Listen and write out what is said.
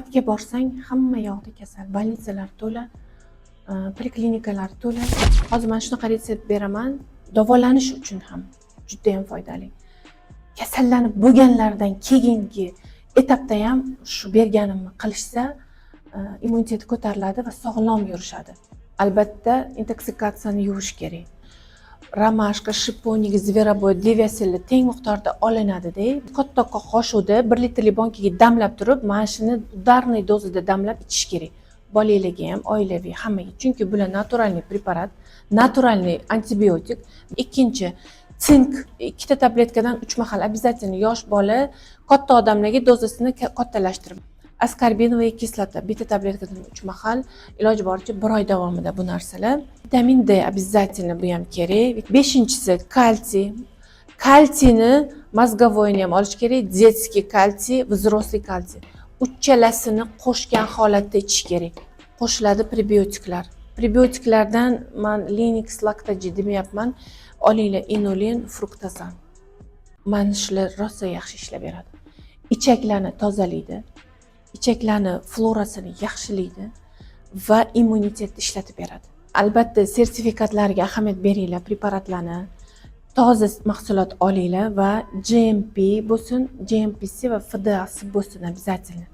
marketga borsang hamma yoqda kasal, больницалар to'la, poliklinikalar to'la. Hozir men shunaqa retsept beraman, davolanish uchun ham juda ham foydali. Kasallanib bo'lganlardan keyingi etapda ham shu berganimni qilishsa, immuniteti ko'tariladi va sog'lom yurishadi. Albatta, intoksikatsiyani yuvish kerak. Romashka, shiponik, zveroboy, deviaselli teng miqdorda olinadi-da. Katta qoshiqda 1 litrli bankaga damlab turib, mana shuni udarniy dozada damlab ichish kerak. Bolalarga ham, oilaviy hammaga. Chunki bular naturalniy preparat, naturalniy antibiotik. Ikkinchi, sink 2 tabletkadan 3 mahal обязательно yosh bola, katta odamlarga dozasini kattalashtirib. Askorbinovaya kislota bitta tabletkadan 3 mahal, iloji boricha 1 oy davomida bu narsalar. Vitamin D обязательно bu ham kerak. 5-inchisi kalsiy. Kalsiyni mozgovoyni ham olish kerak, детский kalsiy, взрослый kalsiy. Uchalasini qo'shgan holatda ichish kerak. Qo'shiladi prebiotiklar. Prebiotiklardan men Linux Lactogen demayapman. Olinglar inulin, fruktozan. Mana shular rosa yaxshi ishlab beradi. Ichaklarni tozalaydi. Ichaklarni florasini yaxshilaydi va immunitetni ishlatib beradi. Albatta, sertifikatlarga ahamiyat beringlar, preparatlarni toza mahsulot olinglar va GMP bo'lsin, GMP'si va FDA'si bo'lsin обязательно.